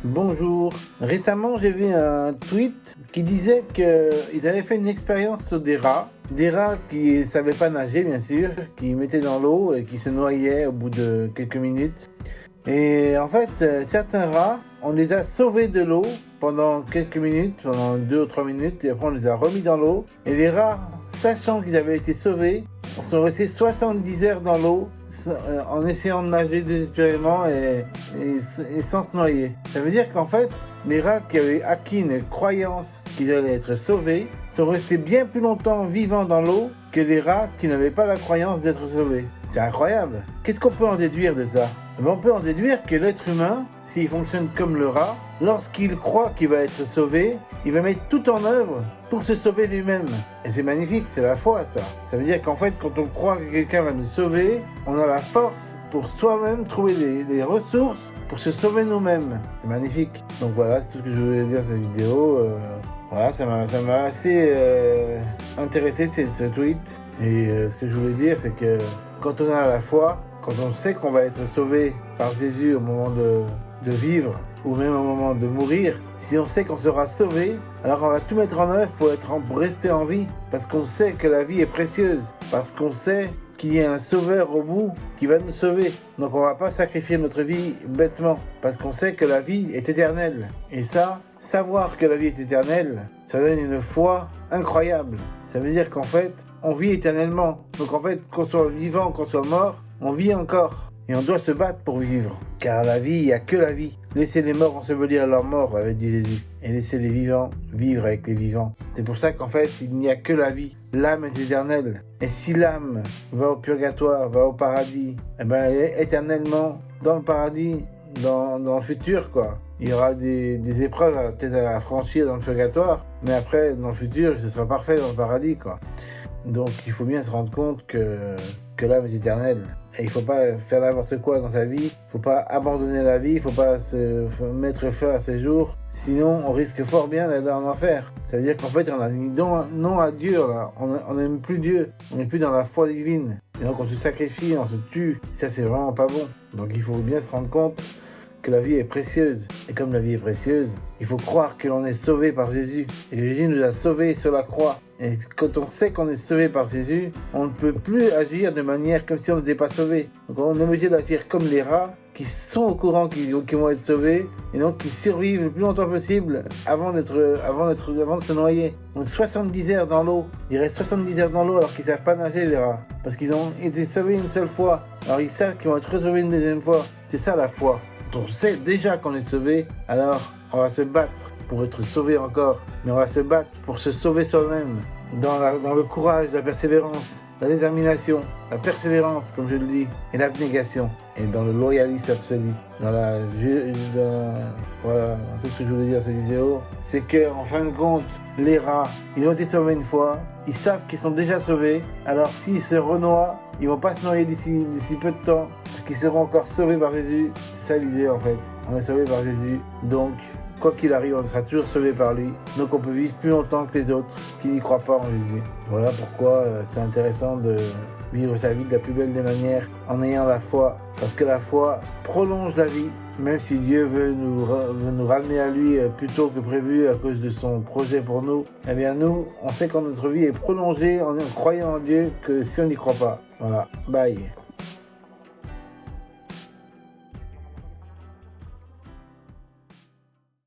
Bonjour. Récemment, j'ai vu un tweet qui disait qu'ils avaient fait une expérience sur des rats. Des rats qui ne savaient pas nager, bien sûr, qui mettaient dans l'eau et qui se noyaient au bout de quelques minutes. Et en fait, certains rats, on les a sauvés de l'eau pendant quelques minutes, pendant 2 ou 3 minutes, et après on les a remis dans l'eau. Et les rats, sachant qu'ils avaient été sauvés, sont restés 70 heures dans l'eau en essayant de nager désespérément et sans se noyer. Ça veut dire qu'en fait, les rats qui avaient acquis une croyance qu'ils allaient être sauvés sont restés bien plus longtemps vivants dans l'eau que les rats qui n'avaient pas la croyance d'être sauvés. C'est incroyable. Qu'est-ce qu'on peut en déduire de ça ? On peut en déduire que l'être humain, s'il fonctionne comme le rat, lorsqu'il croit qu'il va être sauvé, il va mettre tout en œuvre pour se sauver lui-même. Et c'est magnifique, c'est la foi ça. Ça veut dire qu'en fait, quand on croit que quelqu'un va nous sauver, on a la force pour soi-même trouver des ressources pour se sauver nous-mêmes. C'est magnifique. Donc voilà, c'est tout ce que je voulais dire dans cette vidéo. Voilà, ça m'a assez intéressé ce tweet. Et ce que je voulais dire, c'est que quand on a la foi, quand on sait qu'on va être sauvé par Jésus au moment de vivre, ou même au moment de mourir, si on sait qu'on sera sauvé, alors on va tout mettre en œuvre pour rester en vie, parce qu'on sait que la vie est précieuse, parce qu'on sait qu'il y a un sauveur au bout qui va nous sauver. Donc on va pas sacrifier notre vie bêtement, parce qu'on sait que la vie est éternelle. Et ça, savoir que la vie est éternelle, ça donne une foi incroyable. Ça veut dire qu'en fait, on vit éternellement. Donc en fait, qu'on soit vivant, qu'on soit mort, on vit encore. Et on doit se battre pour vivre. Car la vie, il n'y a que la vie. Laissez les morts ensevelir leurs morts, avait dit Jésus. Et laissez les vivants vivre avec les vivants. C'est pour ça qu'en fait, il n'y a que la vie. L'âme est éternelle. Et si l'âme va au purgatoire, va au paradis, eh ben elle est éternellement dans le paradis, dans le futur, quoi. Il y aura des épreuves peut-être à franchir dans le purgatoire, mais après, dans le futur, ce sera parfait dans le paradis, quoi. Donc, il faut bien se rendre compte que l'âme est éternelle. Et il ne faut pas faire n'importe quoi dans sa vie. Il ne faut pas abandonner la vie. Il ne faut pas se mettre feu à ses jours. Sinon, on risque fort bien d'aller en enfer. Ça veut dire qu'en fait, on a dit non à Dieu. Là. On n'aime plus Dieu. On n'est plus dans la foi divine. Et donc, on se sacrifie, on se tue. Ça, c'est vraiment pas bon. Donc, il faut bien se rendre compte que la vie est précieuse. Et comme la vie est précieuse, il faut croire que l'on est sauvé par Jésus. Et Jésus nous a sauvés sur la croix. Et quand on sait qu'on est sauvé par Jésus, on ne peut plus agir de manière comme si on n'était pas sauvé. Donc on est obligé d'agir comme les rats qui sont au courant qu'ils vont être sauvés et donc qui survivent le plus longtemps possible avant de se noyer. Donc 70 heures dans l'eau. Ils restent 70 heures dans l'eau alors qu'ils ne savent pas nager, les rats. Parce qu'ils ont été sauvés une seule fois. Alors ils savent qu'ils vont être sauvés une deuxième fois. C'est ça la foi. Quand on sait déjà qu'on est sauvé, alors on va se battre pour être sauvé encore, mais on va se battre pour se sauver soi-même, dans le courage, la persévérance, la détermination, la persévérance, comme je le dis, et l'abnégation, et dans le loyalisme absolu, voilà, tout ce que je voulais dire dans cette vidéo, c'est que, en fin de compte, les rats, ils ont été sauvés une fois, ils savent qu'ils sont déjà sauvés, alors s'ils se renoient, ils vont pas se noyer d'ici peu de temps, parce qu'ils seront encore sauvés par Jésus. C'est ça l'idée en fait, on est sauvés par Jésus, donc quoi qu'il arrive, on sera toujours sauvé par lui. Donc on peut vivre plus longtemps que les autres qui n'y croient pas en Jésus. Voilà pourquoi c'est intéressant de vivre sa vie de la plus belle des manières en ayant la foi. Parce que la foi prolonge la vie. Même si Dieu veut nous ramener à lui plus tôt que prévu à cause de son projet pour nous, eh bien nous, on sait que notre vie est prolongée en croyant en Dieu que si on n'y croit pas. Voilà, bye.